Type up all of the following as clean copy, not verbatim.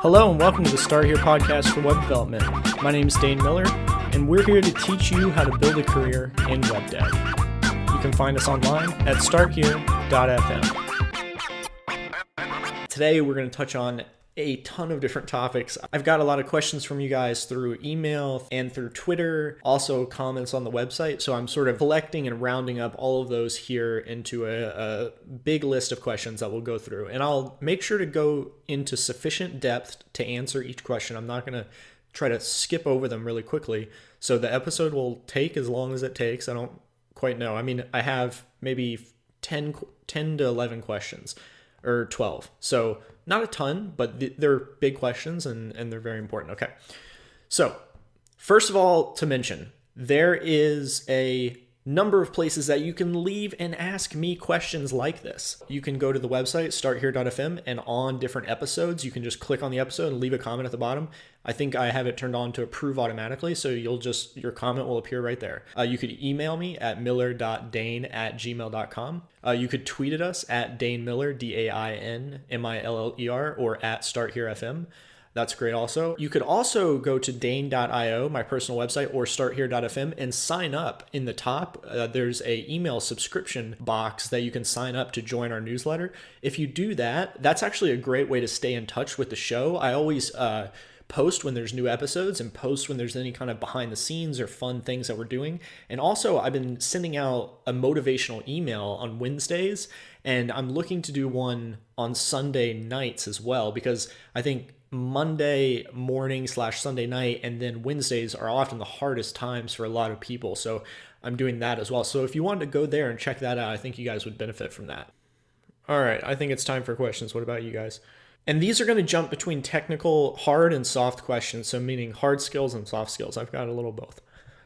Hello and welcome to the Start Here podcast for web development. My name is Dane Miller, and we're here to teach you how to build a career in web dev. You can find us online at starthere.fm. Today we're going to touch on a ton of different topics. I've got a lot of questions from you guys through email and through Twitter, also comments on the website. So I'm sort of collecting and rounding up all of those here into a big list of questions that we'll go through. And I'll make sure to go into sufficient depth to answer each question. I'm not going to try to skip over them really quickly. So the episode will take as long as it takes. I don't quite know. I mean, I have maybe 10 to 11 questions or 12. So not a ton, but they're big questions and they're very important. Okay. So first of all, to mention, there is a number of places that you can leave and ask me questions like this. You can go to the website, starthere.fm, and on different episodes, you can just click on the episode and leave a comment at the bottom. I think I have it turned on to approve automatically, so your comment will appear right there. You could email me at miller.dane@gmail.com. You could tweet at us at Dane Miller, DAINMILLER, or at startherefm. That's great also. You could also go to dane.io, my personal website, or starthere.fm and sign up. In the top, there's a email subscription box that you can sign up to join our newsletter. If you do that, that's actually a great way to stay in touch with the show. I always post when there's new episodes and post when there's any kind of behind the scenes or fun things that we're doing. And also, I've been sending out a motivational email on Wednesdays, and I'm looking to do one on Sunday nights as well, because I think Monday morning / Sunday night and then Wednesdays are often the hardest times for a lot of people. So I'm doing that as well. So if you wanted to go there and check that out, I think you guys would benefit from that. All right, I think it's time for questions. What about you guys? And these are going to jump between technical, hard and soft questions. So meaning hard skills and soft skills. I've got a little both.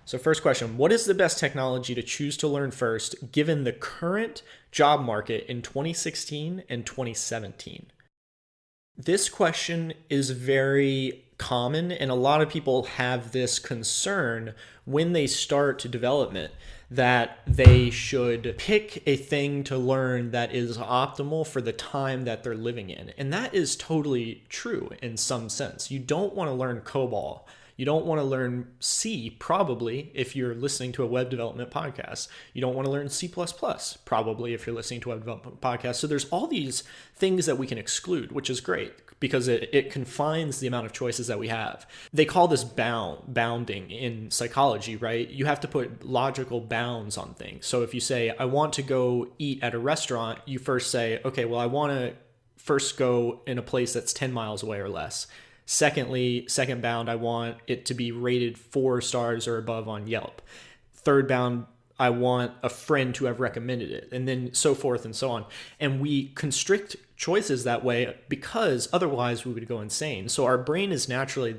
So first question, what is the best technology to choose to learn first given the current job market in 2016 and 2017? This question is very common, and a lot of people have this concern when they start development that they should pick a thing to learn that is optimal for the time that they're living in. And that is totally true in some sense. You don't want to learn COBOL. You don't want to learn C, probably, if you're listening to a web development podcast. You don't want to learn C++, probably, if you're listening to a web development podcast. So there's all these things that we can exclude, which is great because it confines the amount of choices that we have. They call this bounding in psychology, right? You have to put logical bounds on things. So if you say, I want to go eat at a restaurant, you first say, okay, well, I want to first go in a place that's 10 miles away or less. Secondly, second bound, I want it to be rated 4 stars or above on Yelp. Third bound, I want a friend to have recommended it, and then so forth and so on. And we constrict choices that way because otherwise we would go insane. So our brain is naturally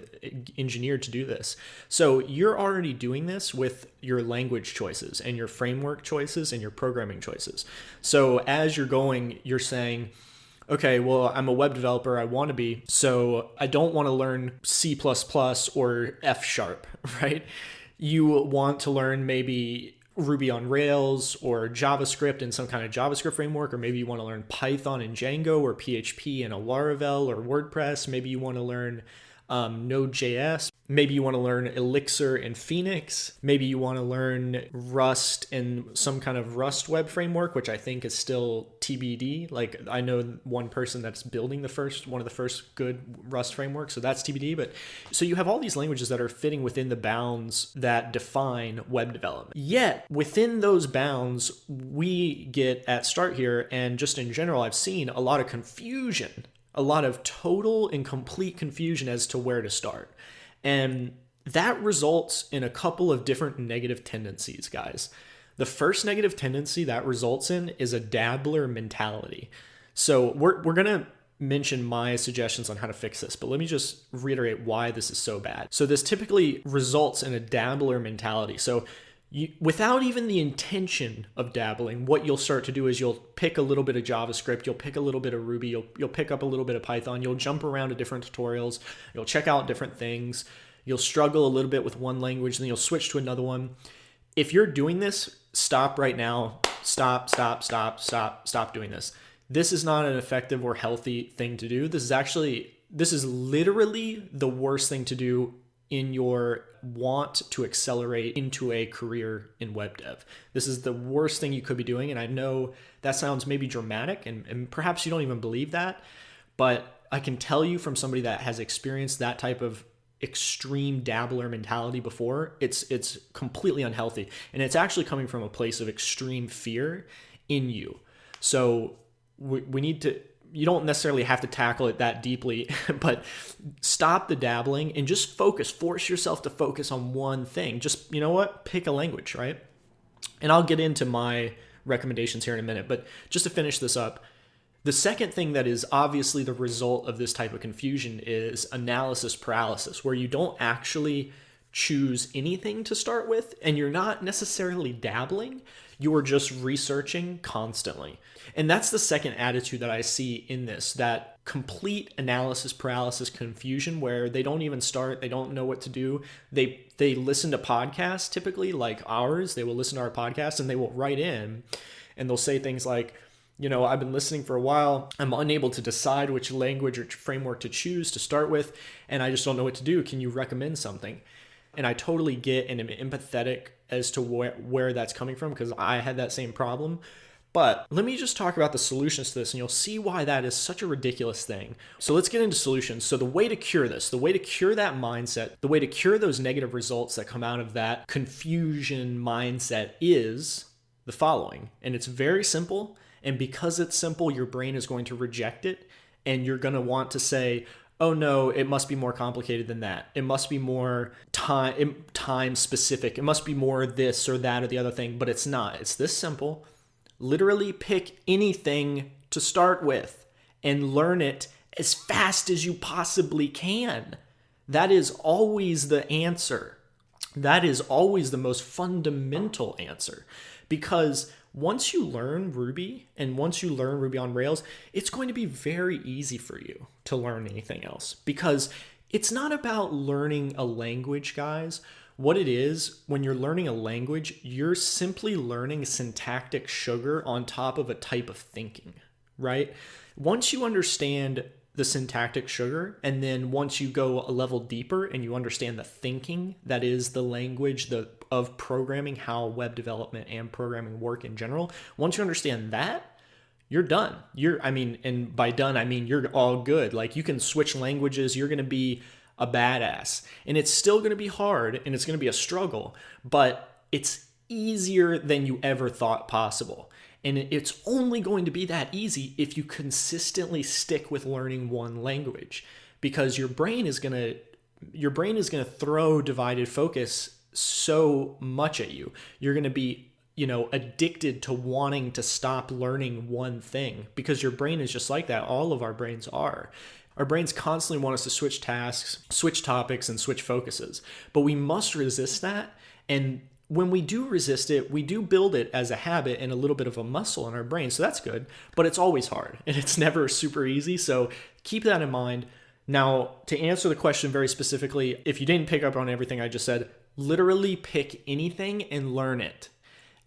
engineered to do this. So you're already doing this with your language choices and your framework choices and your programming choices. So as you're going, you're saying, okay, well, I'm a web developer, I want to be, so I don't want to learn C++ or F#, right? You want to learn maybe Ruby on Rails or JavaScript in some kind of JavaScript framework, or maybe you want to learn Python and Django or PHP and a Laravel or WordPress. Maybe you want to learn Node.js. Maybe you want to learn Elixir and Phoenix. Maybe you want to learn Rust and some kind of Rust web framework, which I think is still TBD. Like I know one person that's building one of the first good Rust frameworks, so that's TBD. But so you have all these languages that are fitting within the bounds that define web development. Yet within those bounds, we get at Start Here, and just in general, I've seen a lot of confusion. A lot of total and complete confusion as to where to start. And that results in a couple of different negative tendencies, guys. The first negative tendency that results in is a dabbler mentality. So we're going to mention my suggestions on how to fix this, but let me just reiterate why this is so bad. So this typically results in a dabbler mentality. So without even the intention of dabbling, what you'll start to do is you'll pick a little bit of JavaScript, you'll pick a little bit of Ruby, you'll pick up a little bit of Python, you'll jump around to different tutorials, you'll check out different things, you'll struggle a little bit with one language, then you'll switch to another one. If you're doing this, stop right now. Stop doing this. This is not an effective or healthy thing to do. This is actually This is literally the worst thing to do in your want to accelerate into a career in web dev. This is the worst thing you could be doing. And I know that sounds maybe dramatic, and perhaps you don't even believe that, but I can tell you from somebody that has experienced that type of extreme dabbler mentality before, it's completely unhealthy. And it's actually coming from a place of extreme fear in you. So we need to, you don't necessarily have to tackle it that deeply, but stop the dabbling and just force yourself to focus on one thing. Just, you know what? Pick a language, right? And I'll get into my recommendations here in a minute, but just to finish this up, the second thing that is obviously the result of this type of confusion is analysis paralysis, where you don't actually choose anything to start with, and you're not necessarily dabbling, you're just researching constantly. And that's the second attitude that I see in this, that complete analysis paralysis confusion, where they don't even start, they don't know what to do. They listen to podcasts, typically like ours, they will listen to our podcast and they will write in and they'll say things like, I've been listening for a while. I'm unable to decide which language or framework to choose to start with, and I just don't know what to do. Can you recommend something? And I totally get and am empathetic as to where that's coming from, because I had that same problem. But let me just talk about the solutions to this, and you'll see why that is such a ridiculous thing. So let's get into solutions. So the way to cure this, the way to cure that mindset, the way to cure those negative results that come out of that confusion mindset is the following. And it's very simple. And because it's simple, your brain is going to reject it, and you're going to want to say, oh no, it must be more complicated than that. It must be more time specific. It must be more this or that or the other thing, but it's not. It's this simple. Literally pick anything to start with and learn it as fast as you possibly can. That is always the answer. That is always the most fundamental answer, because once you learn Ruby and once you learn Ruby on Rails, it's going to be very easy for you to learn anything else, because it's not about learning a language, guys. What it is, when you're learning a language, you're simply learning syntactic sugar on top of a type of thinking, right? Once you understand the syntactic sugar, and then once you go a level deeper and you understand the thinking that is the language of programming, how web development and programming work in general, once you understand that, you're done. And by done, I mean you're all good. Like, you can switch languages, you're going to be a badass. And it's still going to be hard and it's going to be a struggle, but it's easier than you ever thought possible. And it's only going to be that easy if you consistently stick with learning one language, because your brain is going to throw divided focus so much at you. You're going to be, addicted to wanting to stop learning one thing, because your brain is just like that. All of our brains are. Our brains constantly want us to switch tasks, switch topics, and switch focuses. But we must resist that. And when we do resist it, we do build it as a habit and a little bit of a muscle in our brain. So that's good, but it's always hard and it's never super easy. So keep that in mind. Now, to answer the question very specifically, if you didn't pick up on everything I just said, literally pick anything and learn it.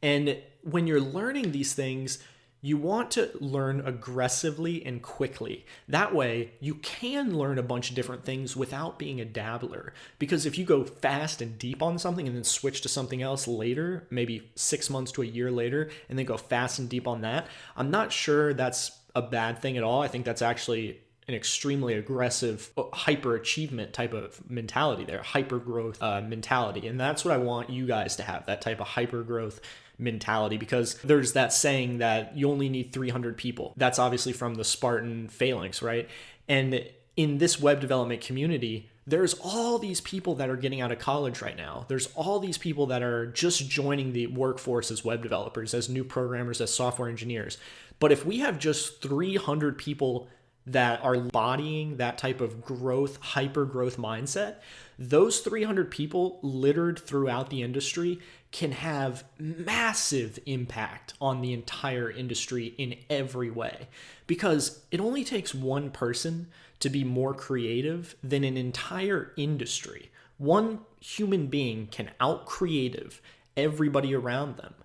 And when you're learning these things, you want to learn aggressively and quickly. That way, you can learn a bunch of different things without being a dabbler. Because if you go fast and deep on something and then switch to something else later, maybe 6 months to a year later, and then go fast and deep on that, I'm not sure that's a bad thing at all. I think that's actually an extremely aggressive hyper-achievement type of mentality there, hyper-growth mentality. And that's what I want you guys to have, that type of hyper-growth mentality, because there's that saying that you only need 300 people. That's obviously from the Spartan phalanx, right? And in this web development community, there's all these people that are getting out of college right now. There's all these people that are just joining the workforce as web developers, as new programmers, as software engineers. But if we have just 300 people that are embodying that type of growth, hyper growth mindset, those 300 people littered throughout the industry can have massive impact on the entire industry in every way, because it only takes one person to be more creative than an entire industry. One human being can out-creative everybody around them.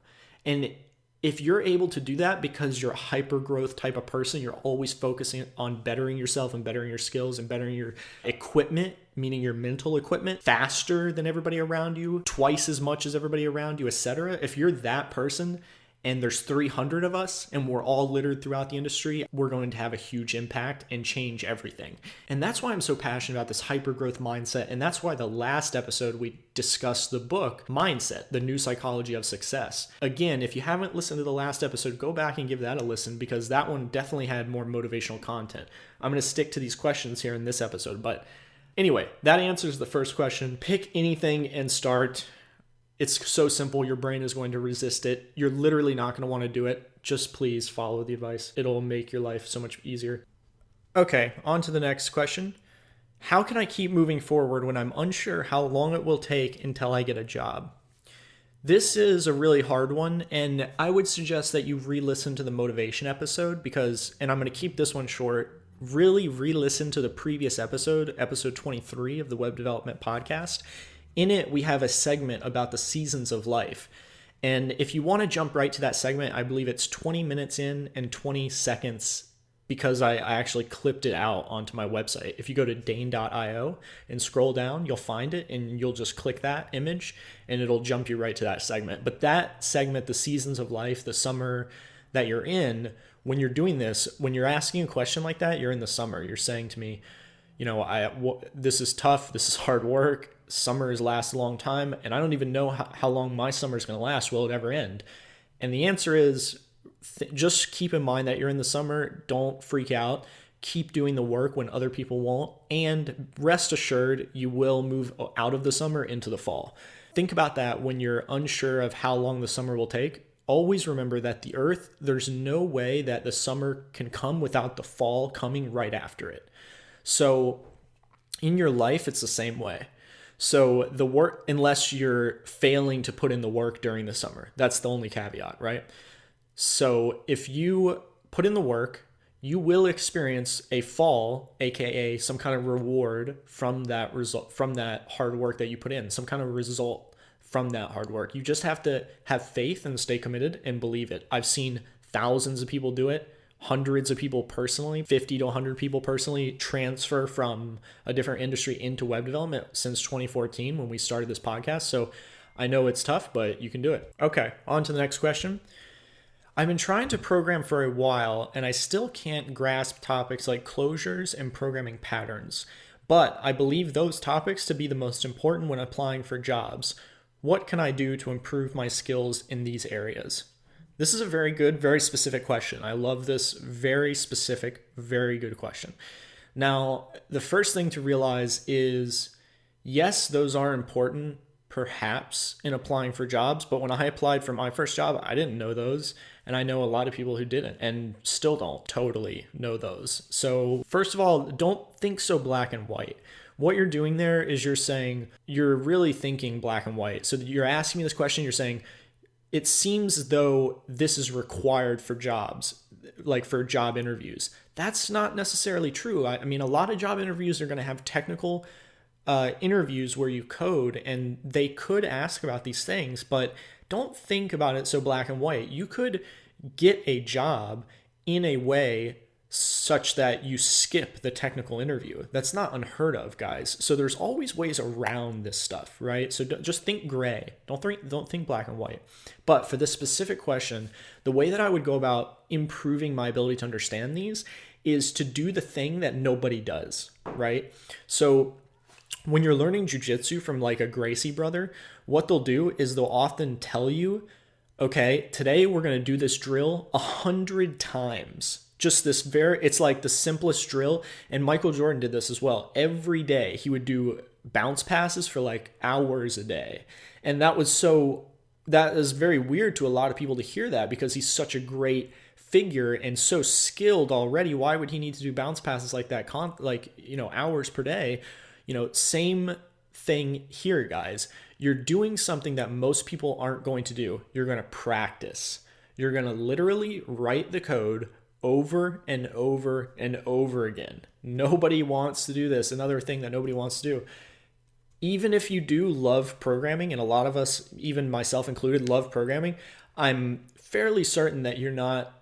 And If you're able to do that because you're a hyper growth type of person, you're always focusing on bettering yourself and bettering your skills and bettering your equipment, meaning your mental equipment, faster than everybody around you, twice as much as everybody around you, etc. If you're that person, and there's 300 of us and we're all littered throughout the industry, we're going to have a huge impact and change everything. And that's why I'm so passionate about this hypergrowth mindset. And that's why the last episode we discussed the book Mindset, The New Psychology of Success. Again, if you haven't listened to the last episode, go back and give that a listen, because that one definitely had more motivational content. I'm going to stick to these questions here in this episode. But anyway, that answers the first question. Pick anything and start. It's so simple. Your brain is going to resist it. You're literally not going to want to do it. Just please follow the advice. It'll make your life so much easier. Okay, on to the next question. How can I keep moving forward when I'm unsure how long it will take until I get a job? This is a really hard one, and I would suggest that you re-listen to the motivation episode because, and I'm going to keep this one short, really re-listen to the previous episode, episode 23 of the Web Development Podcast. In it, we have a segment about the seasons of life. And if you want to jump right to that segment, I believe it's 20 minutes in and 20 seconds because I actually clipped it out onto my website. If you go to dane.io and scroll down, you'll find it and you'll just click that image and it'll jump you right to that segment. But that segment, the seasons of life, the summer that you're in, when you're doing this, when you're asking a question like that, you're in the summer. You're saying to me, this is tough. This is hard work. Summer has lasted a long time, and I don't even know how long my summer is going to last. Will it ever end? And the answer is just keep in mind that you're in the summer. Don't freak out. Keep doing the work when other people won't. And rest assured, you will move out of the summer into the fall. Think about that when you're unsure of how long the summer will take. Always remember that the earth, there's no way that the summer can come without the fall coming right after it. So in your life, it's the same way. So the work, unless you're failing to put in the work during the summer, that's the only caveat, right? So if you put in the work, you will experience a fall, aka some kind of reward from that result, from that hard work that you put in, some kind of result from that hard work. You just have to have faith and stay committed and believe it. I've seen thousands of people do it. Hundreds of people personally, 50 to 100 people personally transfer from a different industry into web development since 2014 when we started this podcast. So I know it's tough, but you can do it. Okay, on to the next question. I've been trying to program for a while and I still can't grasp topics like closures and programming patterns, but I believe those topics to be the most important when applying for jobs. What can I do to improve my skills in these areas? This is a very good, very specific question. I love this very specific, very good question. Now, the first thing to realize is, yes, those are important, perhaps, in applying for jobs. But when I applied for my first job, I didn't know those. And I know a lot of people who didn't and still don't totally know those. So first of all, don't think so black and white. What you're doing there is you're really thinking black and white. So you're asking me this question, you're saying, it seems as though this is required for jobs, like for job interviews. That's not necessarily true. I mean, a lot of job interviews are going to have technical interviews where you code, and they could ask about these things, but don't think about it so black and white. You could get a job in a way such that you skip the technical interview. That's not unheard of, guys. So there's always ways around this stuff, right? So just think gray. Don't think black and white. But for this specific question, the way that I would go about improving my ability to understand these is to do the thing that nobody does, right? So when you're learning jujitsu from like a Gracie brother, what they'll do is they'll often tell you, okay, today we're going to do this drill 100 times. Just it's like the simplest drill. And Michael Jordan did this as well. Every day he would do bounce passes for like hours a day. And that is very weird to a lot of people to hear that because he's such a great figure and so skilled already. Why would he need to do bounce passes like that? Hours per day, same thing here, guys. You're doing something that most people aren't going to do. You're going to practice. You're going to literally write the code over and over and over again. Nobody wants to do this. Another thing that nobody wants to do. Even if you do love programming, and a lot of us, even myself included, love programming, I'm fairly certain that you're not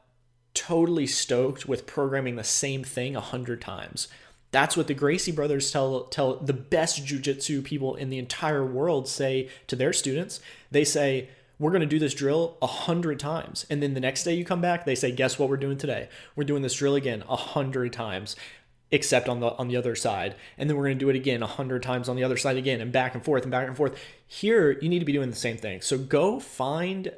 totally stoked with programming the same thing 100 times. That's what the Gracie brothers tell the best jujitsu people in the entire world say to their students. They say, we're going to do this drill 100 times. And then the next day you come back, they say, guess what we're doing today? We're doing this drill again 100 times, except on the other side. And then we're going to do it again 100 times on the other side again, and back and forth and back and forth. Here, you need to be doing the same thing. So go find,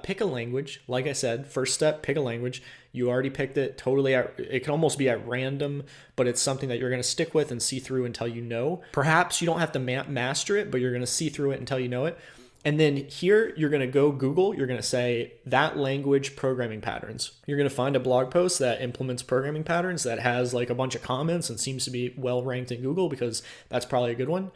pick a language. Like I said, first step, pick a language. You already picked it totally. It can almost be at random, but it's something that you're going to stick with and see through until you know. Perhaps you don't have to master it, but you're going to see through it until you know it. And then here, you're going to go Google, you're going to say that language programming patterns. You're going to find a blog post that implements programming patterns that has like a bunch of comments and seems to be well ranked in Google, because that's probably a good one.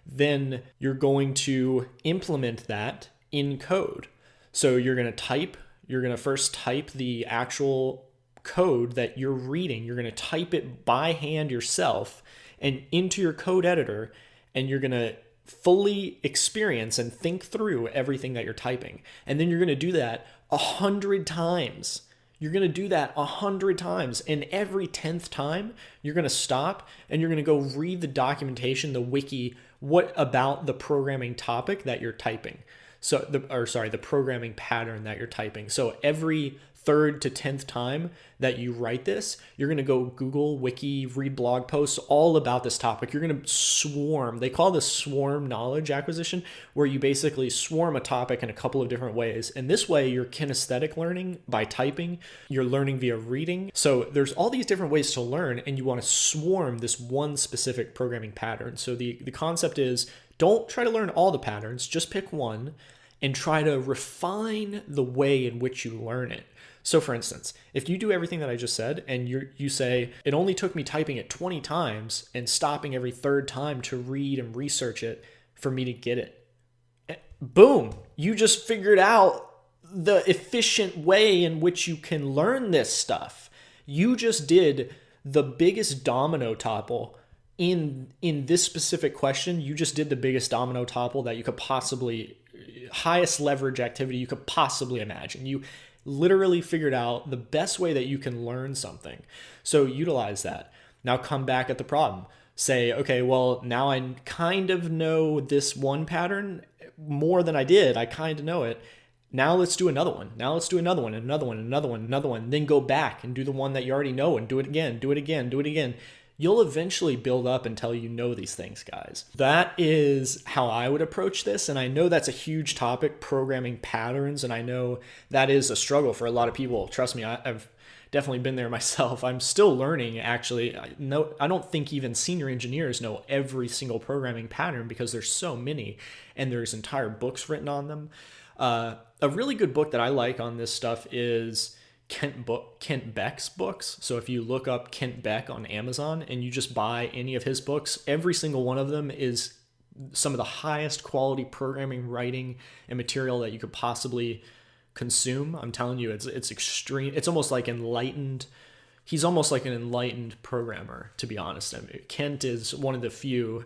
Then you're going to implement that in code. So you're going to first type the actual code that you're reading. You're going to type it by hand yourself and into your code editor, and you're going to fully experience and think through everything that you're typing. And then you're going to do that 100 times. You're going to do that 100 times. And every 10th time, you're going to stop and you're going to go read the documentation, the wiki, what about the programming topic that you're typing. The programming pattern that you're typing. So every 3rd to 10th time that you write this, you're going to go Google, wiki, read blog posts all about this topic. You're going to swarm. They call this swarm knowledge acquisition, where you basically swarm a topic in a couple of different ways. And this way, you're kinesthetic learning by typing. You're learning via reading. So there's all these different ways to learn, and you want to swarm this one specific programming pattern. So the concept is, don't try to learn all the patterns. Just pick one and try to refine the way in which you learn it. So for instance, if you do everything that I just said and you say, it only took me typing it 20 times and stopping every 3rd time to read and research it for me to get it. Boom, you just figured out the efficient way in which you can learn this stuff. You just did the biggest domino topple in this specific question. You just did the biggest domino topple that you could possibly, highest leverage activity you could possibly imagine. You literally figured out the best way that you can learn something. So utilize that. Now come back at the problem. Say, okay, well, now I kind of know this one pattern more than I did. I kind of know it. Now let's do another one. Now let's do another one, another one, another one, another one. Then go back and do the one that you already know and do it again, do it again, do it again. You'll eventually build up until you know these things, guys. That is how I would approach this. And I know that's a huge topic, programming patterns. And I know that is a struggle for a lot of people. Trust me, I've definitely been there myself. I'm still learning, actually. I don't think even senior engineers know every single programming pattern, because there's so many and there's entire books written on them. A really good book that I like on this stuff is Kent Beck's books. So if you look up Kent Beck on Amazon and you just buy any of his books, every single one of them is some of the highest quality programming, writing, and material that you could possibly consume. I'm telling you, it's extreme. It's almost like enlightened. He's almost like an enlightened programmer, to be honest. I mean, Kent is one of the few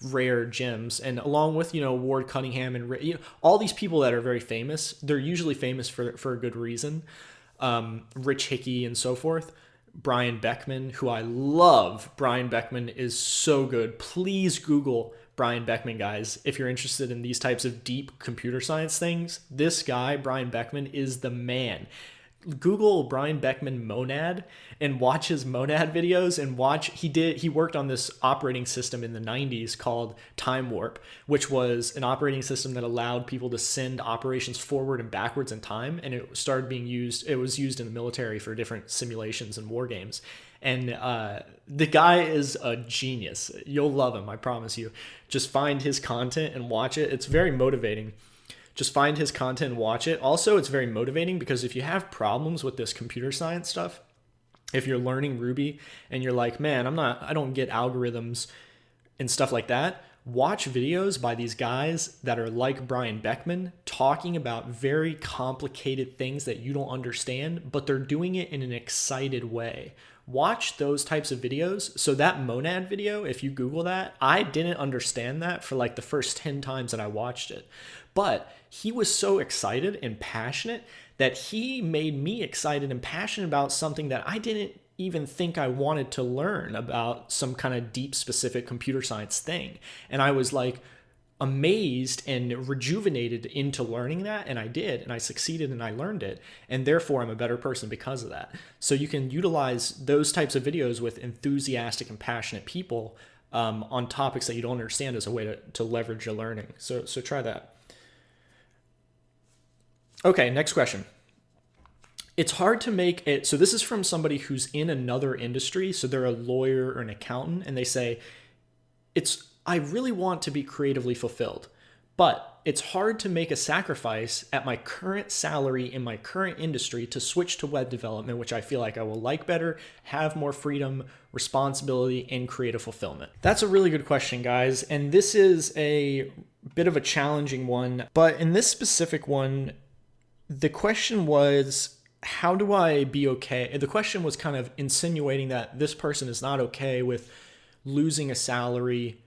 rare gems, and along with Ward Cunningham and all these people that are very famous, they're usually famous for a good reason. Rich Hickey and so forth. Brian Beckman, who I love. Brian Beckman is so good. Please Google Brian Beckman, guys, if you're interested in these types of deep computer science things. This guy, Brian Beckman, is the man. Google Brian Beckman Monad and watch his Monad videos, and he worked on this operating system in the 90s called Time Warp, which was an operating system that allowed people to send operations forward and backwards in time. And it was used in the military for different simulations and war games. And the guy is a genius. You'll love him, I promise you. Just find his content and watch it. It's very motivating. Just find his content and watch it. Also, it's very motivating because if you have problems with this computer science stuff, if you're learning Ruby and you're like, man, I don't get algorithms and stuff like that, watch videos by these guys that are like Brian Beckman, talking about very complicated things that you don't understand, but they're doing it in an excited way. watch those types of videos. So that monad video, if you Google that, I didn't understand that for like the first 10 times that I watched it. But he was so excited and passionate that he made me excited and passionate about something that I didn't even think I wanted to learn about, some kind of deep specific computer science thing. And I was like amazed and rejuvenated into learning that. And I did, and I succeeded and I learned it. And therefore I'm a better person because of that. So you can utilize those types of videos with enthusiastic and passionate people on topics that you don't understand as a way to leverage your learning. So try that. Okay, next question. It's hard to make it. So this is from somebody who's in another industry. So they're a lawyer or an accountant, and they say, I really want to be creatively fulfilled, but it's hard to make a sacrifice at my current salary in my current industry to switch to web development, which I feel like I will like better, have more freedom, responsibility, and creative fulfillment. That's a really good question, guys. And this is a bit of a challenging one, but in this specific one, the question was, how do I be okay? The question was kind of insinuating that this person is not okay with losing a salary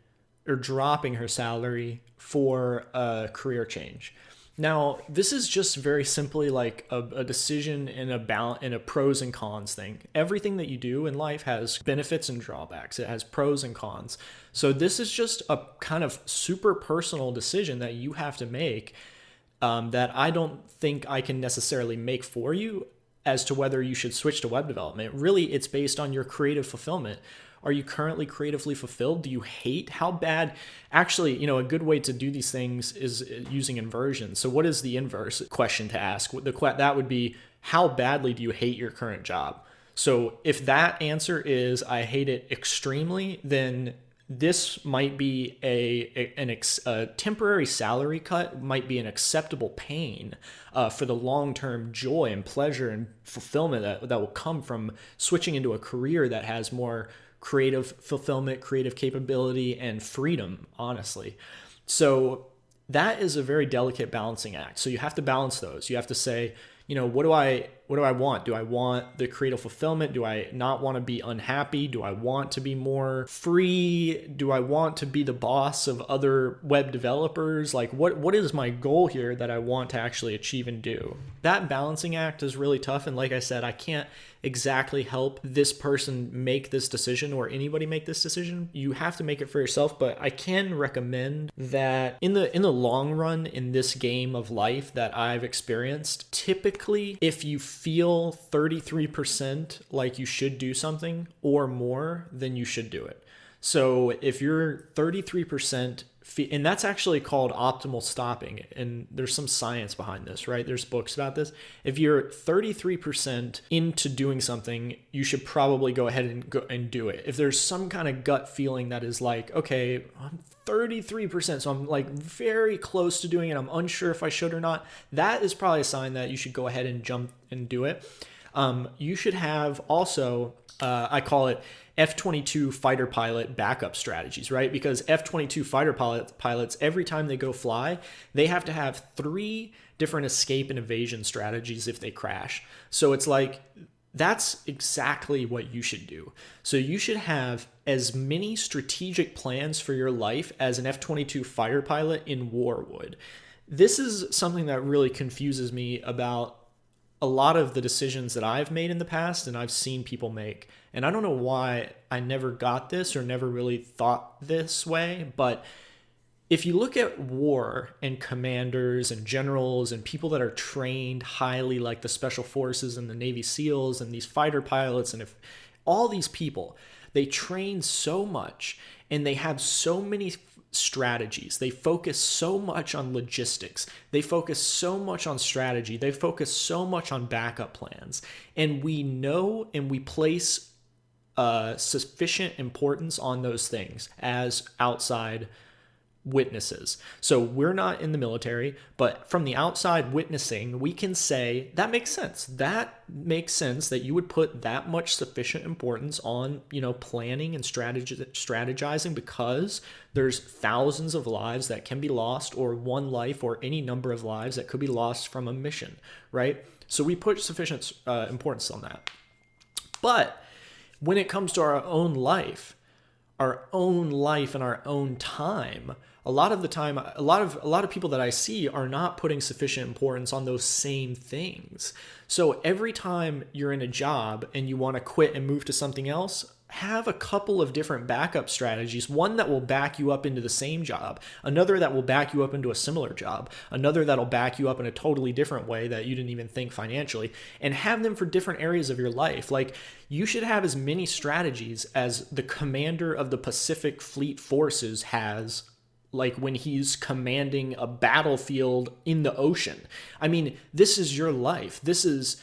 or dropping her salary for a career change. Now, this is just very simply like a decision and a pros and cons thing. Everything that you do in life has benefits and drawbacks. It has pros and cons. So this is just a kind of super personal decision that you have to make, that I don't think I can necessarily make for you as to whether you should switch to web development. Really, it's based on your creative fulfillment. Are you currently creatively fulfilled? Do you hate how bad? Actually, a good way to do these things is using inversion. So what is the inverse question to ask? That would be, how badly do you hate your current job? So if that answer is, I hate it extremely, then this might be a temporary salary cut, might be an acceptable pain for the long-term joy and pleasure and fulfillment that will come from switching into a career that has more creative fulfillment, creative capability, and freedom, honestly. So that is a very delicate balancing act. So you have to balance those. You have to say, what do I want? Do I want the creative fulfillment? Do I not want to be unhappy? Do I want to be more free? Do I want to be the boss of other web developers? Like what is my goal here that I want to actually achieve and do? That balancing act is really tough. And like I said, I can't exactly help this person make this decision or anybody make this decision. You have to make it for yourself, but I can recommend that in the long run, in this game of life that I've experienced, typically if you feel 33% like you should do something or more, then you should do it. So if you're 33%, and that's actually called optimal stopping, and there's some science behind this, right? There's books about this. If you're 33% into doing something, you should probably go ahead and go and do it. If there's some kind of gut feeling that is like, okay, I'm 33%, so I'm like very close to doing it, I'm unsure if I should or not, that is probably a sign that you should go ahead and jump and do it. You should have also, I call it F-22 fighter pilot backup strategies, right? Because F-22 fighter pilots, every time they go fly, they have to have 3 different escape and evasion strategies if they crash. So it's like, that's exactly what you should do. So you should have as many strategic plans for your life as an F-22 fighter pilot in war would. This is something that really confuses me about a lot of the decisions that I've made in the past and I've seen people make. And I don't know why I never got this or never really thought this way, but if you look at war and commanders and generals and people that are trained highly, like the Special Forces and the Navy SEALs and these fighter pilots, and if all these people, they train so much and they have so many strategies. They focus so much on logistics. They focus so much on strategy. They focus so much on backup plans. And we know and we place sufficient importance on those things as outside witnesses. So we're not in the military, but from the outside witnessing, we can say that makes sense. That makes sense that you would put that much sufficient importance on, planning and strategizing, because there's thousands of lives that can be lost, or one life or any number of lives that could be lost from a mission, right? So we put sufficient importance on that. But when it comes to our own life and our own time, a lot of the time, a lot of people that I see are not putting sufficient importance on those same things. So every time you're in a job and you want to quit and move to something else, have a couple of different backup strategies. One that will back you up into the same job, another that will back you up into a similar job, another that'll back you up in a totally different way that you didn't even think financially, and have them for different areas of your life. Like, you should have as many strategies as the commander of the Pacific Fleet Forces has, like when he's commanding a battlefield in the ocean. I mean, this is your life. This is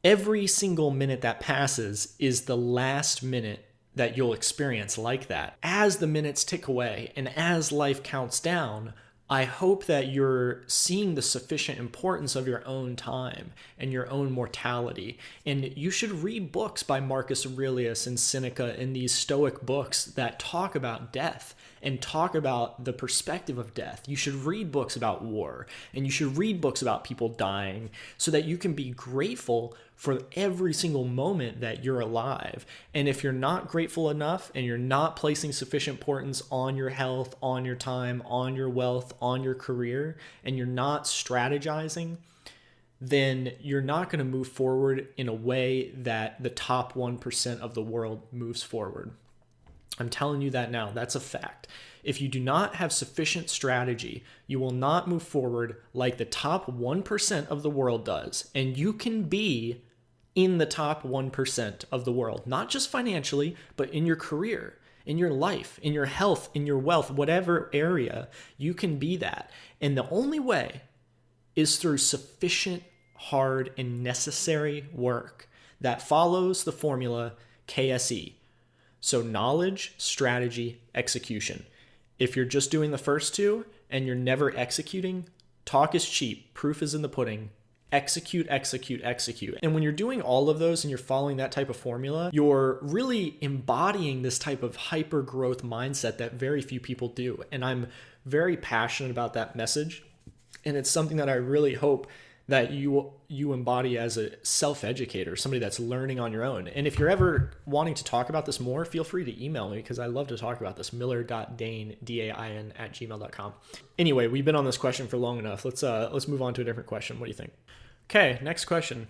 every single minute that passes is the last minute that you'll experience like that. As the minutes tick away and as life counts down, I hope that you're seeing the sufficient importance of your own time and your own mortality. And you should read books by Marcus Aurelius and Seneca and these Stoic books that talk about death and talk about the perspective of death. You should read books about war, and you should read books about people dying so that you can be grateful for every single moment that you're alive. And if you're not grateful enough and you're not placing sufficient importance on your health, on your time, on your wealth, on your career, and you're not strategizing, then you're not going to move forward in a way that the top 1% of the world moves forward. I'm telling you that now. That's a fact. If you do not have sufficient strategy, you will not move forward like the top 1% of the world does. And you can be in the top 1% of the world, not just financially, but in your career, in your life, in your health, in your wealth, whatever area, you can be that. And the only way is through sufficient, hard, and necessary work that follows the formula KSE. So knowledge, strategy, execution. If you're just doing the first two and you're never executing, talk is cheap. Proof is in the pudding. Execute, execute, execute. And when you're doing all of those and you're following that type of formula, you're really embodying this type of hyper growth mindset that very few people do. And I'm very passionate about that message. And it's something that I really hope that you embody as a self-educator, somebody that's learning on your own. And if you're ever wanting to talk about this more, feel free to email me because I love to talk about this, miller.dain, D-A-I-N, @gmail.com. Anyway, we've been on this question for long enough. Let's move on to a different question. What do you think? Okay, next question.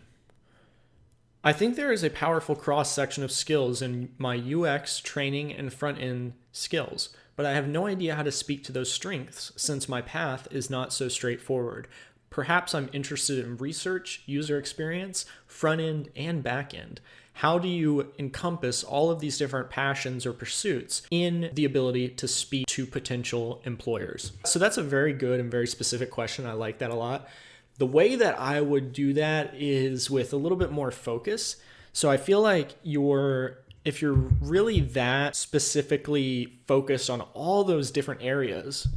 I think there is a powerful cross-section of skills in my UX training and front-end skills, but I have no idea how to speak to those strengths since my path is not so straightforward. Perhaps I'm interested in research, user experience, front end, and back end. How do you encompass all of these different passions or pursuits in the ability to speak to potential employers? So that's a very good and very specific question. I like that a lot. The way that I would do that is with a little bit more focus. So I feel like if you're really that specifically focused on all those different areas,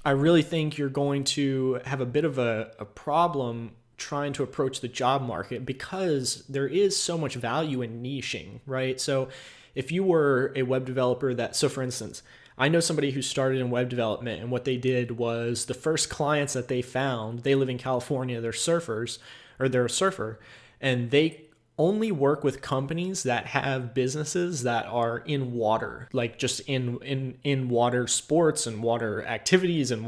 I really think you're going to have a bit of a problem trying to approach the job market because there is so much value in niching, right? So if you were a web developer so for instance, I know somebody who started in web development, and what they did was the first clients that they found, they live in California, they're surfers, or they're a surfer, and they only work with companies that have businesses that are in water, like just in water sports and water activities and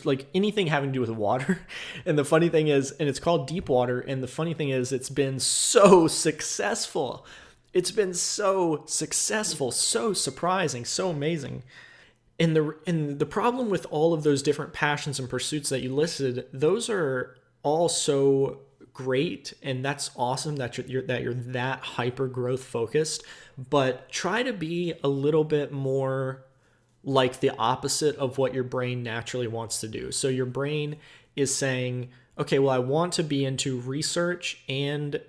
like anything having to do with water. And the funny thing is, and it's called deep water, and the funny thing is it's been so successful. It's been so successful, so surprising, so amazing. And the problem with all of those different passions and pursuits that you listed, those are all so great, and that's awesome that you're that hyper growth focused, but try to be a little bit more like the opposite of what your brain naturally wants to do. So your brain is saying, okay, well, I want to be into research and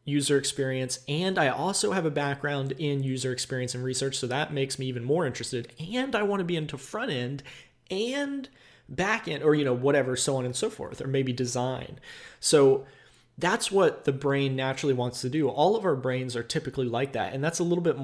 user experience, and I also have a background in user experience and research, so that makes me even more interested, and I want to be into front end and back end, or whatever, so on and so forth, or maybe design. So that's what the brain naturally wants to do. All of our brains are typically like that. And that's a little bit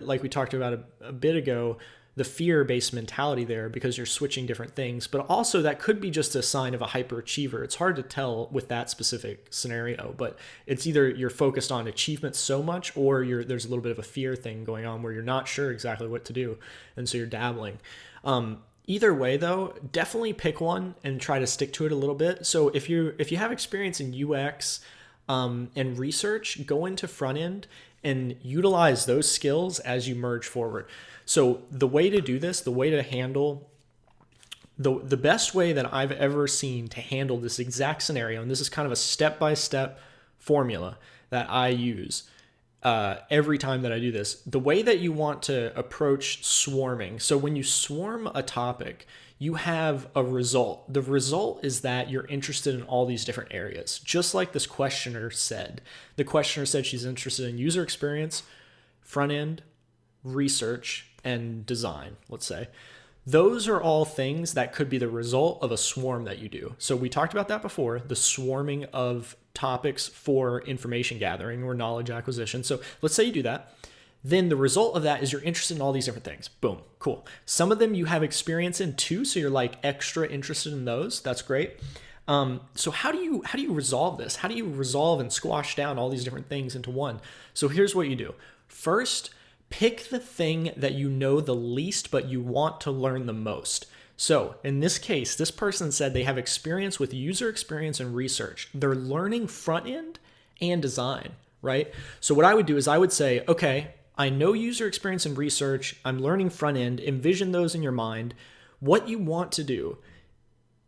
like we talked about a bit ago, the fear-based mentality there because you're switching different things. But also that could be just a sign of a hyperachiever. It's hard to tell with that specific scenario, but it's either you're focused on achievement so much, or there's a little bit of a fear thing going on where you're not sure exactly what to do, and so you're dabbling. Either way though, definitely pick one and try to stick to it a little bit. So if you have experience in UX and research, go into front end and utilize those skills as you merge forward. So the way to do this, the way to handle the best way that I've ever seen to handle this exact scenario, and this is kind of a step-by-step formula that I use every time that I do this, the way that you want to approach swarming. So when you swarm a topic, you have a result. The result is that you're interested in all these different areas, just like this questioner said. The questioner said she's interested in user experience, front end, research, and design, let's say. Those are all things that could be the result of a swarm that you do. So we talked about that before, the swarming of topics for information gathering or knowledge acquisition. So let's say you do that. Then the result of that is you're interested in all these different things. Boom, cool. Some of them you have experience in too, so you're like extra interested in those. That's great. So how do you resolve this? How do you resolve and squash down all these different things into one? So here's what you do. First, pick the thing that you know the least, but you want to learn the most. So in this case, this person said they have experience with user experience and research. They're learning front end and design, right? So what I would do is I would say, okay, I know user experience and research. I'm learning front end. Envision those in your mind. What you want to do,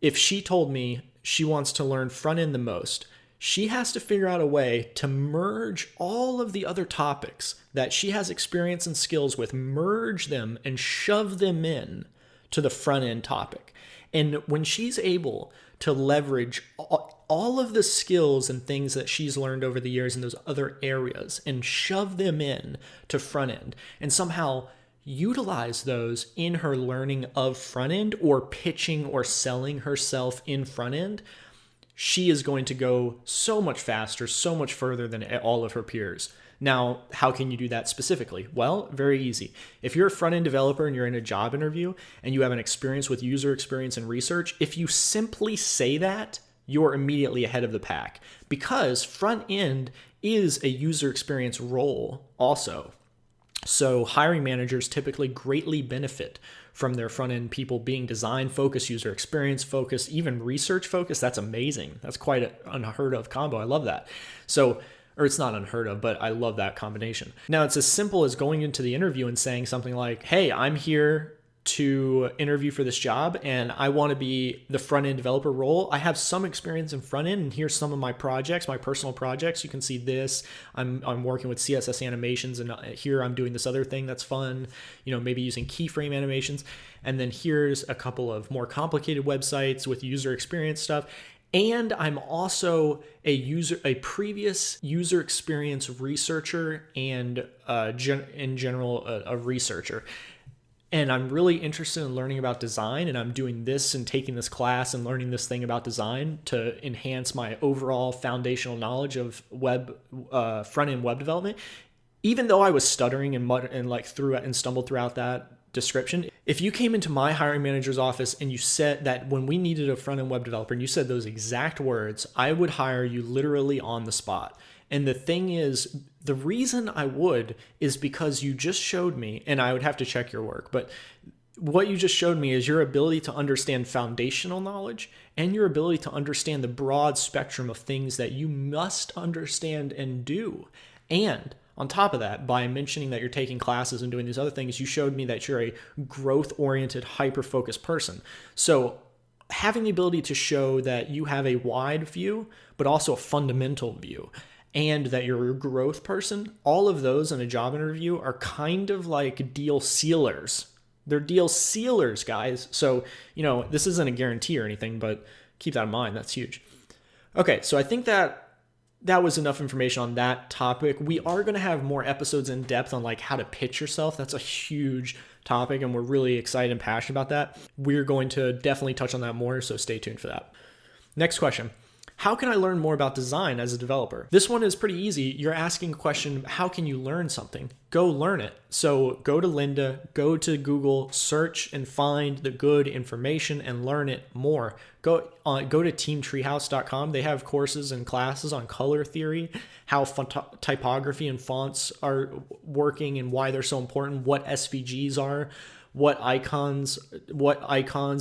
if she told me she wants to learn front end the most, she has to figure out a way to merge all of the other topics that she has experience and skills with, merge them and shove them in to the front end topic. And when she's able to leverage all of the skills and things that she's learned over the years in those other areas and shove them in to front end and somehow utilize those in her learning of front end or pitching or selling herself in front end, she is going to go so much faster, so much further than all of her peers. Now, how can you do that specifically? Well, very easy. If you're a front-end developer and you're in a job interview and you have an experience with user experience and research, if you simply say that, you're immediately ahead of the pack because front end is a user experience role also. So hiring managers typically greatly benefit from their front-end people being design-focused, user experience-focused, even research-focused. That's amazing. That's quite an unheard of combo. I love that. Or it's not unheard of, but I love that combination. Now, it's as simple as going into the interview and saying something like, hey, I'm here to interview for this job and I want to be the front-end developer role. I have some experience in front-end and here's some of my projects, my personal projects. You can see this. I'm working with CSS animations and here I'm doing this other thing that's fun, maybe using keyframe animations. And then here's a couple of more complicated websites with user experience stuff. And I'm also a previous user experience researcher and in general a researcher. And I'm really interested in learning about design, and I'm doing this and taking this class and learning this thing about design to enhance my overall foundational knowledge of front-end web development. Even though I was stuttering and stumbled throughout that description, if you came into my hiring manager's office and you said that when we needed a front-end web developer and you said those exact words, I would hire you literally on the spot. And the thing is, the reason I would is because you just showed me, and I would have to check your work, but what you just showed me is your ability to understand foundational knowledge and your ability to understand the broad spectrum of things that you must understand and do. And on top of that, by mentioning that you're taking classes and doing these other things, you showed me that you're a growth-oriented, hyper-focused person. So having the ability to show that you have a wide view, but also a fundamental view, and that you're a growth person, all of those in a job interview are kind of like deal sealers. They're deal sealers, guys. So, this isn't a guarantee or anything, but keep that in mind. That's huge. Okay, so I think that was enough information on that topic. We are going to have more episodes in depth on how to pitch yourself. That's a huge topic, and we're really excited and passionate about that. We're going to definitely touch on that more, so stay tuned for that. Next question. How can I learn more about design as a developer? This one is pretty easy. You're asking a question, how can you learn something? Go learn it. So go to Lynda, go to Google, search and find the good information and learn it more. Go to teamtreehouse.com. They have courses and classes on color theory, how typography and fonts are working and why they're so important, what SVGs are, what icons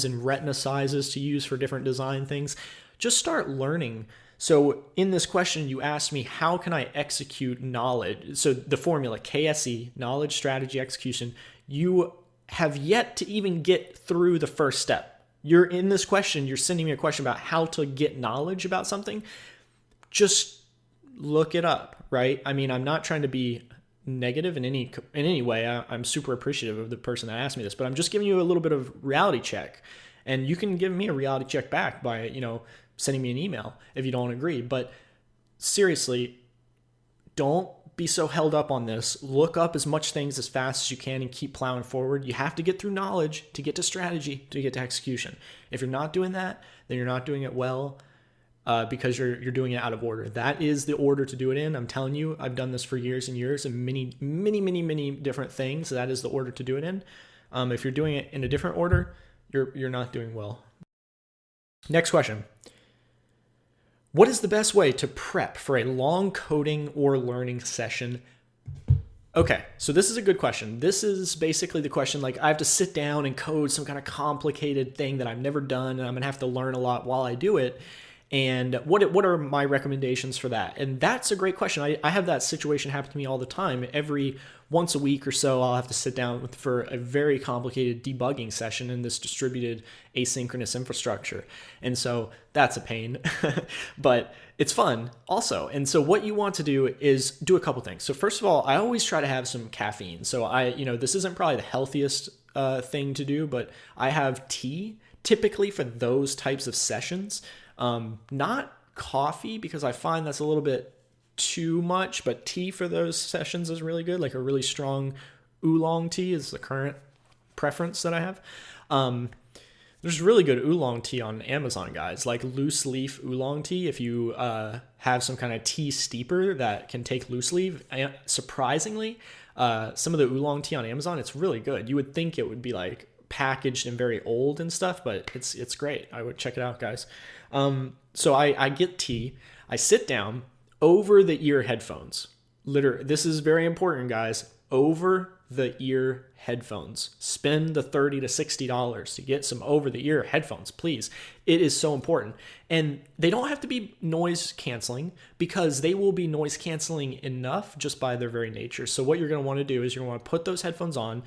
and retina sizes to use for different design things. Just start learning. So in this question, you asked me, how can I execute knowledge? So the formula, KSE, knowledge, strategy, execution, you have yet to even get through the first step. You're in this question, you're sending me a question about how to get knowledge about something. Just look it up, right? I mean, I'm not trying to be negative in any way. I'm super appreciative of the person that asked me this, but I'm just giving you a little bit of reality check. And you can give me a reality check back by, sending me an email if you don't agree. But seriously, don't be so held up on this. Look up as much things as fast as you can and keep plowing forward. You have to get through knowledge to get to strategy, to get to execution. If you're not doing that, then you're not doing it well because you're doing it out of order. That is the order to do it in. I'm telling you, I've done this for years and years and many different things. That is the order to do it in. If you're doing it in a different order, you're not doing well. Next question. What is the best way to prep for a long coding or learning session? Okay, so this is a good question. This is basically the question, like I have to sit down and code some kind of complicated thing that I've never done, and I'm gonna have to learn a lot while I do it. And what are my recommendations for that? And that's a great question. I have that situation happen to me all the time. Every once a week or so, I'll have to sit down for a very complicated debugging session in this distributed asynchronous infrastructure. And so that's a pain, but it's fun also. And so what you want to do is do a couple things. So first of all, I always try to have some caffeine. So this isn't probably the healthiest thing to do, but I have tea typically for those types of sessions. Not coffee, because I find that's a little bit too much, but tea for those sessions is really good. Like a really strong oolong tea is the current preference that I have. There's really good oolong tea on Amazon, guys, like loose leaf oolong tea. If you have some kind of tea steeper that can take loose leaf, surprisingly, some of the oolong tea on Amazon, it's really good. You would think it would be like packaged and very old and stuff, but it's great. I would check it out, guys. So I get tea. I sit down, over the ear headphones. This is very important, guys. Over the ear headphones. Spend the $30 to $60 to get some over the ear headphones, please. It is so important. And they don't have to be noise canceling, because they will be noise canceling enough just by their very nature. So what you're going to want to do is you're going to want to put those headphones on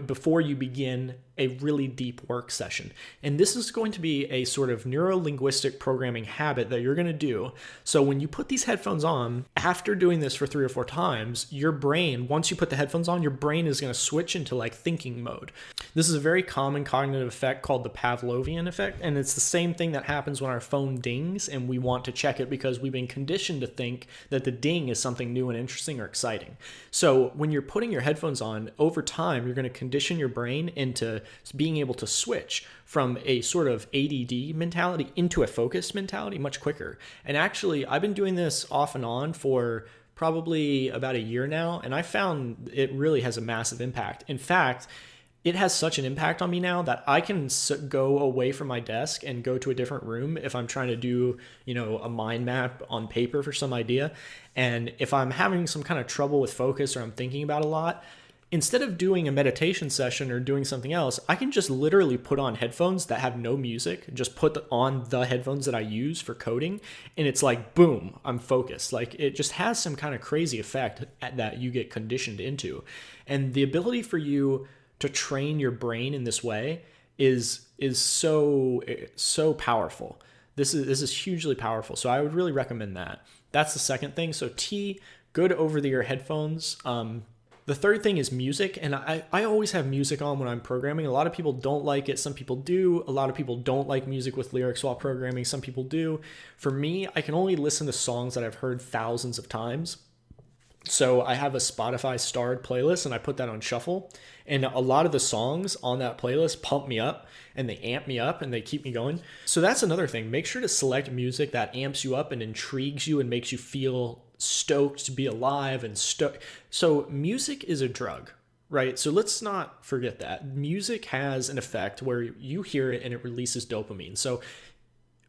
before you begin a really deep work session. And this is going to be a sort of neuro-linguistic programming habit that you're going to do. So when you put these headphones on, after doing this for 3 or 4 times, your brain, once you put the headphones on, your brain is going to switch into like thinking mode. This is a very common cognitive effect called the Pavlovian effect. And it's the same thing that happens when our phone dings and we want to check it because we've been conditioned to think that the ding is something new and interesting or exciting. So when you're putting your headphones on, over time, you're going to condition your brain into being able to switch from a sort of ADD mentality into a focused mentality much quicker. And actually, I've been doing this off and on for probably about a year now, and I found it really has a massive impact. In fact, it has such an impact on me now that I can go away from my desk and go to a different room if I'm trying to do, a mind map on paper for some idea. And if I'm having some kind of trouble with focus or I'm thinking about a lot, instead of doing a meditation session or doing something else, I can just literally put on headphones that have no music, just put on the headphones that I use for coding, and it's like, boom, I'm focused. Like, it just has some kind of crazy effect that you get conditioned into. And the ability for you to train your brain in this way is so powerful. This is hugely powerful. So I would really recommend that. That's the second thing. So good over-the-ear headphones. The third thing is music, and I always have music on when I'm programming. A lot of people don't like it. Some people do. A lot of people don't like music with lyrics while programming. Some people do. For me, I can only listen to songs that I've heard thousands of times. So I have a Spotify starred playlist and I put that on shuffle. And a lot of the songs on that playlist pump me up and they amp me up and they keep me going. So that's another thing. Make sure to select music that amps you up and intrigues you and makes you feel stoked to be alive and stoked. So music is a drug, right? So let's not forget that. Music has an effect where you hear it and it releases dopamine. So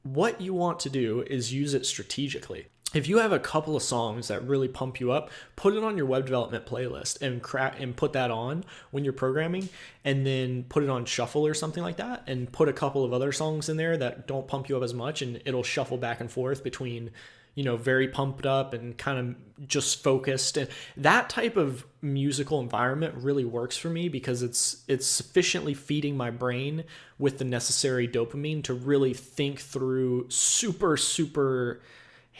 what you want to do is use it strategically. If you have a couple of songs that really pump you up, put it on your web development playlist and put that on when you're programming, and then put it on shuffle or something like that, and put a couple of other songs in there that don't pump you up as much, and it'll shuffle back and forth between, very pumped up and kind of just focused. And that type of musical environment really works for me because it's sufficiently feeding my brain with the necessary dopamine to really think through super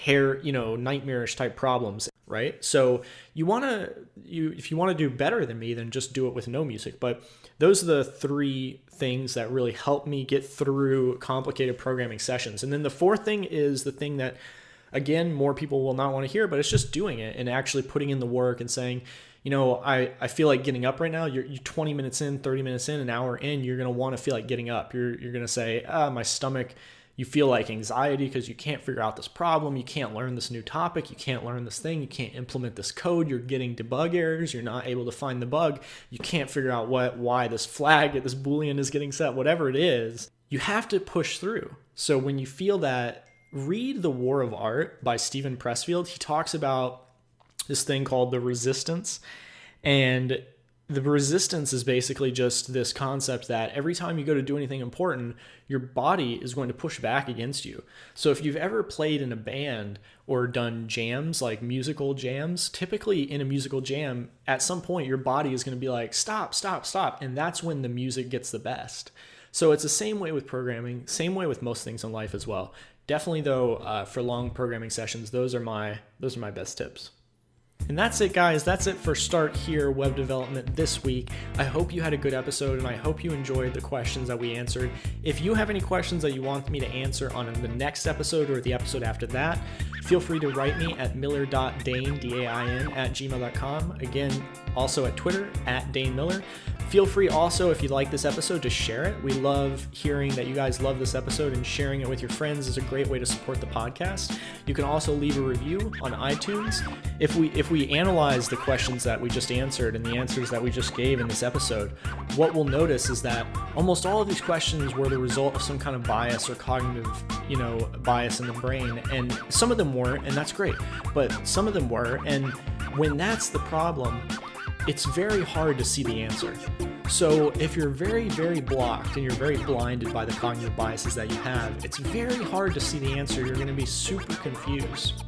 nightmarish type problems, right? So if you want to do better than me, then just do it with no music. But those are the 3 things that really help me get through complicated programming sessions. And then the 4th thing is the thing that, again, more people will not want to hear, but it's just doing it and actually putting in the work and saying, I feel like getting up right now. You're 20 minutes in, 30 minutes in, an hour in, you're going to want to feel like getting up. You're going to say, my stomach. You feel like anxiety because you can't figure out this problem. You can't learn this new topic. You can't learn this thing. You can't implement this code. You're getting debug errors. You're not able to find the bug. You can't figure out why this flag, this Boolean is getting set, whatever it is. You have to push through. So when you feel that, read The War of Art by Steven Pressfield. He talks about this thing called the resistance. And the resistance is basically just this concept that every time you go to do anything important, your body is going to push back against you. So if you've ever played in a band or done jams, like musical jams, typically in a musical jam, at some point your body is going to be like, stop, stop, stop. And that's when the music gets the best. So it's the same way with programming, same way with most things in life as well. Definitely though, for long programming sessions, those are my best tips. And that's it, guys. That's it for Start Here Web Development this week. I hope you had a good episode, and I hope you enjoyed the questions that we answered. If you have any questions that you want me to answer on the next episode or the episode after that, feel free to write me at miller.dain, D-A-I-N, @gmail.com. Again, also at Twitter, @DaneMiller. Feel free also, if you like this episode, to share it. We love hearing that you guys love this episode, and sharing it with your friends is a great way to support the podcast. You can also leave a review on iTunes. If we analyze the questions that we just answered and the answers that we just gave in this episode, what we'll notice is that almost all of these questions were the result of some kind of bias or cognitive, bias in the brain. And some of them weren't, and that's great. But some of them were, and when that's the problem, it's very hard to see the answer. So if you're very, very blocked and you're very blinded by the cognitive biases that you have, it's very hard to see the answer. You're going to be super confused.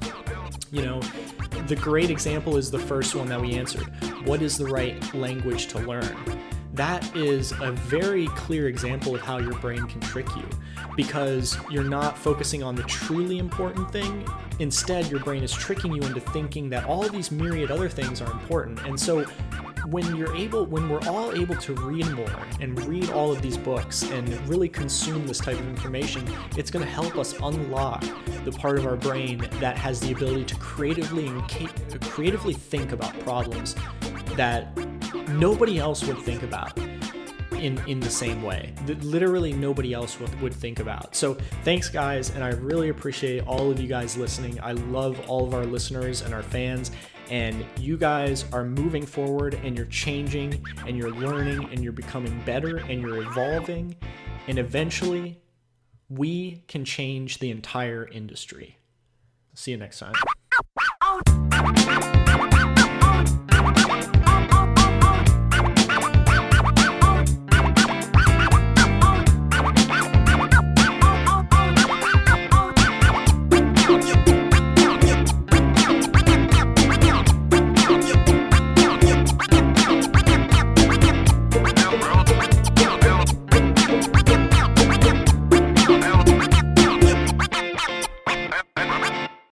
The great example is the first one that we answered. What is the right language to learn? That is a very clear example of how your brain can trick you, because you're not focusing on the truly important thing. Instead, your brain is tricking you into thinking that all of these myriad other things are important. And so when we're all able to read more and read all of these books and really consume this type of information, it's going to help us unlock the part of our brain that has the ability to creatively think about problems that nobody else would think about in the same way that literally nobody else would think about. So thanks, guys, and I really appreciate all of you guys listening. I love all of our listeners and our fans, and you guys are moving forward, and you're changing, and you're learning, and you're becoming better, and you're evolving, and eventually we can change the entire industry. See you next time.